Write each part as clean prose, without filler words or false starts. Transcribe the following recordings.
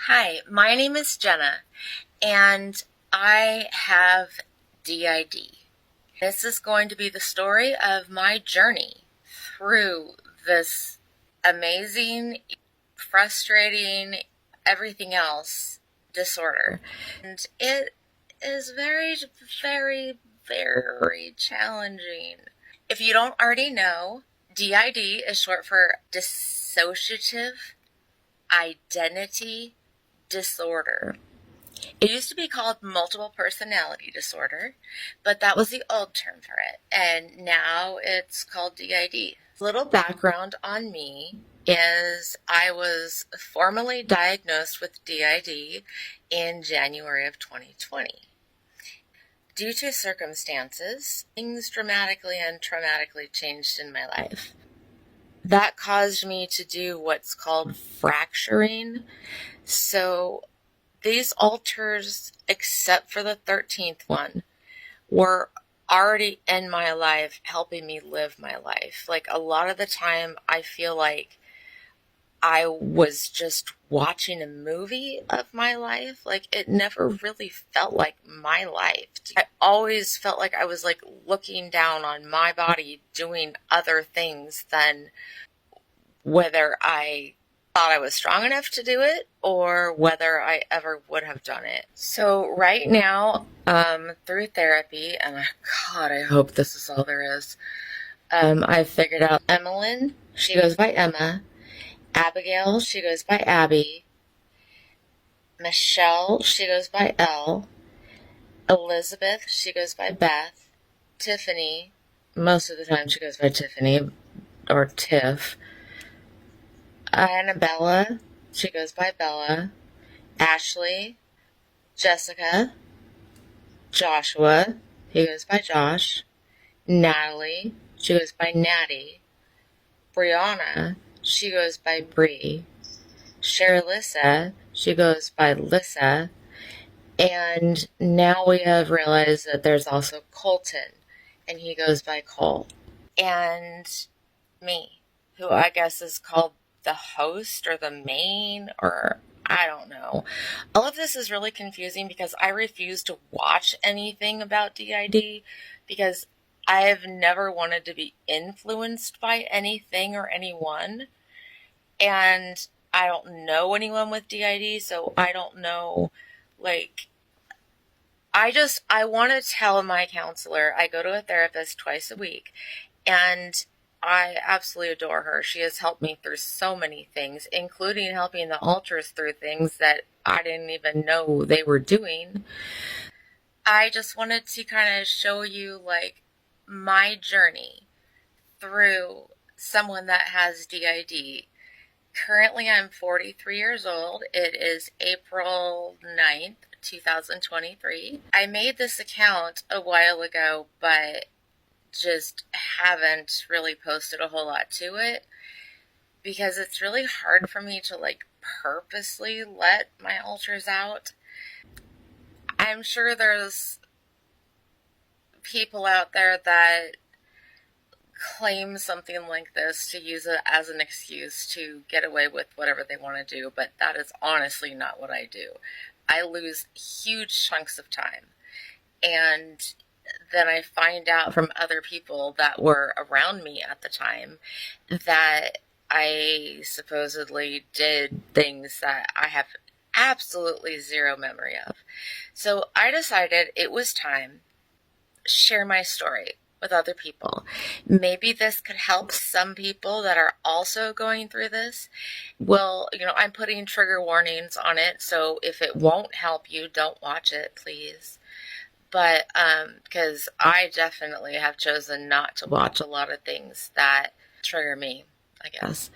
Hi, my name is Jenna, and I have DID. This is going to be the story of my journey through this amazing, frustrating, everything else disorder. And it is very, very, very challenging. If you don't already know, DID is short for dissociative identity disorder. It used to be called multiple personality disorder, but that was the old term for it, and now it's called DID. Little background on me is I was formally diagnosed with DID in January of 2020. Due to circumstances, things dramatically and traumatically changed in my life. That caused me to do what's called fracturing. So these altars, except for the 13th one, were already in my life, helping me live my life. Like, a lot of the time, I feel like I was just watching a movie of my life. Like, it never really felt like my life. I always felt like I was, like, looking down on my body, doing other things than whether I thought I was strong enough to do it or whether I ever would have done it. So right now, through therapy, and God, I hope this is all there is, I've figured out Emmalynne, she goes by Emma. Abigail, she goes by Abby. Michelle, she goes by Elle. Elisabeth, she goes by Beth. Tiffani, most of the time she goes by Tiffani or Tiff. Annabella, she goes by Bella. Ashleigh, Jessica, Joshua, he goes by Josh. Natalee, she goes by Natty. Breeaunna, she goes by Bree. Cherilyssa, she goes by Lyssa. And now we have realized that there's also Colton, and he goes by Cole. And me, who I guess is called the host or the main, or I don't know. All of this is really confusing because I refuse to watch anything about DID because I have never wanted to be influenced by anything or anyone. And I don't know anyone with DID, so I don't know, like, I want to tell my counselor, I go to a therapist twice a week, and I absolutely adore her. She has helped me through so many things, including helping the altars through things that I didn't even know they were doing. I just wanted to kind of show you, like, my journey through someone that has DID. Currently, I'm 43 years old. It is April 9th, 2023. I made this account a while ago, but just haven't really posted a whole lot to it because it's really hard for me to, like, purposely let my altars out. I'm sure there's people out there that claim something like this to use it as an excuse to get away with whatever they want to do, but that is honestly not what I do. I lose huge chunks of time, and then I find out from other people that were around me at the time that I supposedly did things that I have absolutely zero memory of. So I decided it was time to share my story with other people. Maybe this could help some people that are also going through this. Well, I'm putting trigger warnings on it, so if it won't help you, don't watch it, please. But because I definitely have chosen not to watch a lot of things that trigger me, I guess.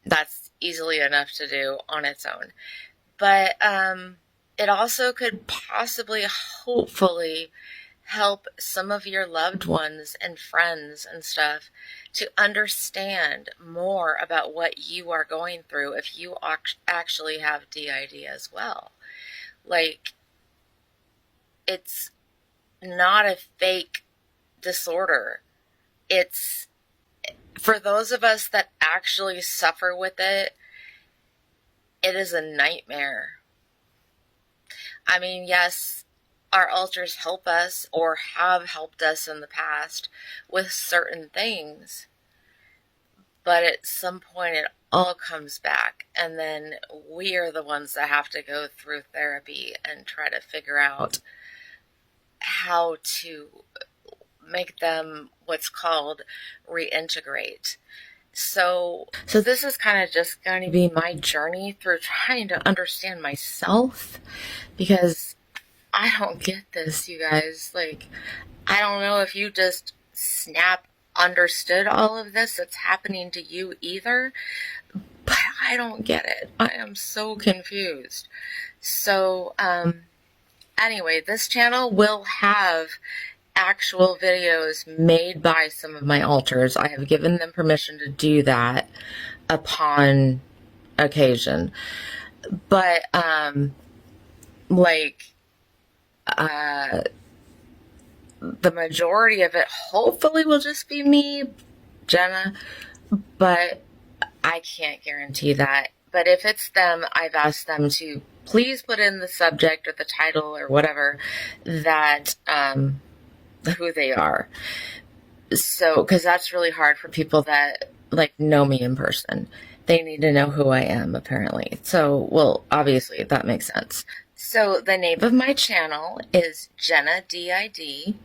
That's easily enough to do on its own. But it also could possibly, hopefully, help some of your loved ones and friends and stuff to understand more about what you are going through if you actually have DID as well. Like, it's not a fake disorder. It's, for those of us that actually suffer with it, it is a nightmare. I mean, yes, our altars help us or have helped us in the past with certain things, but at some point it all comes back, and then we are the ones that have to go through therapy and try to figure out how to make them what's called reintegrate. So this is kind of just going to be my journey through trying to understand myself, because I don't get this, you guys. Like, I don't know if you just snap understood all of this that's happening to you either, but I don't get it. I am so confused. So, anyway, this channel will have actual videos made by some of my altars. I have given them permission to do that upon occasion. But, the majority of it hopefully will just be me, Jenna, but I can't guarantee that. But if it's them, I've asked them to please put in the subject or the title or whatever that, who they are. So, because that's really hard for people that, like, know me in person. They need to know who I am, apparently. So, well, obviously, that makes sense. So, the name of my channel is JennaDID,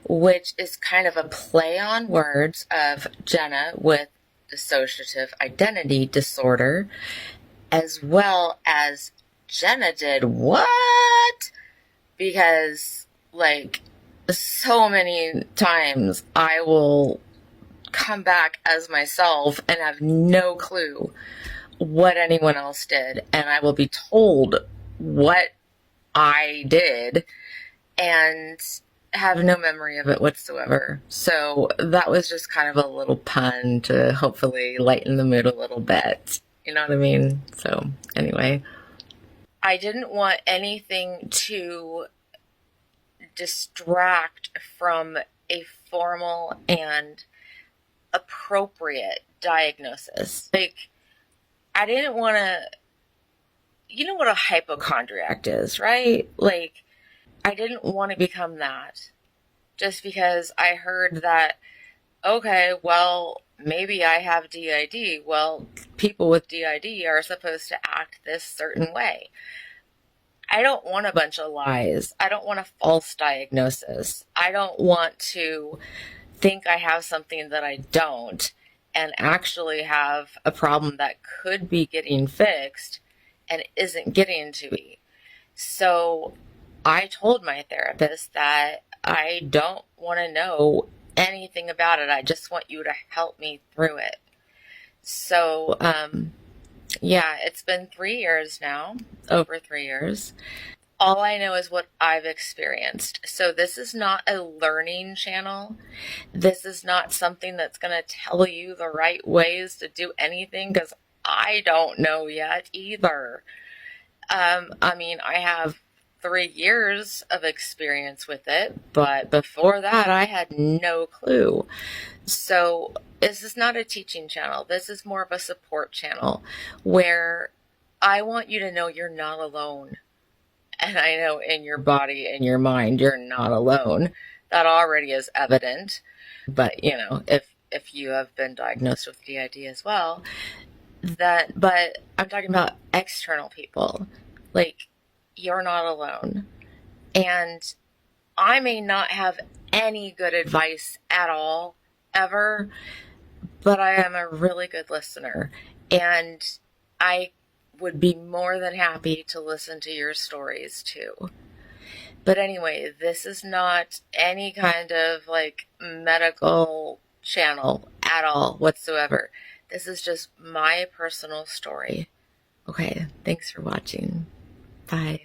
which is kind of a play on words of Jenna with dissociative identity disorder, as well as Jenna did what? Because, like, so many times I will come back as myself and have no clue what anyone else did, and I will be told what I did and have no memory of it whatsoever. So that was just kind of a little pun to hopefully lighten the mood a little bit. You know what I mean? So anyway, I didn't want anything to distract from a formal and appropriate diagnosis. Like, I didn't want to, you know what a hypochondriac is, right? Like, I didn't want to become that just because I heard that, okay, well, maybe I have DID. Well, people with DID are supposed to act this certain way. I don't want a bunch of lies. I don't want a false diagnosis. I don't want to think I have something that I don't and actually have a problem that could be getting fixed and isn't getting to be. So I told my therapist that I don't want to know anything about it. I just want you to help me through it. So, yeah, it's been 3 years now, over 3 years. All I know is what I've experienced. So this is not a learning channel. This is not something that's going to tell you the right ways to do anything, because I don't know yet either. I mean, I have 3 years of experience with it, but before that, I had no clue. So this is not a teaching channel. This is more of a support channel where I want you to know you're not alone. And I know in your body and your mind, you're not alone. That already is evident. But, you know, if you have been diagnosed with DID as well, but I'm talking about external people. Like, you're not alone. And I may not have any good advice at all, ever, but I am a really good listener. And I would be more than happy to listen to your stories too. But anyway, this is not any kind of like medical channel at all whatsoever. This is just my personal story. Okay, thanks for watching. Bye.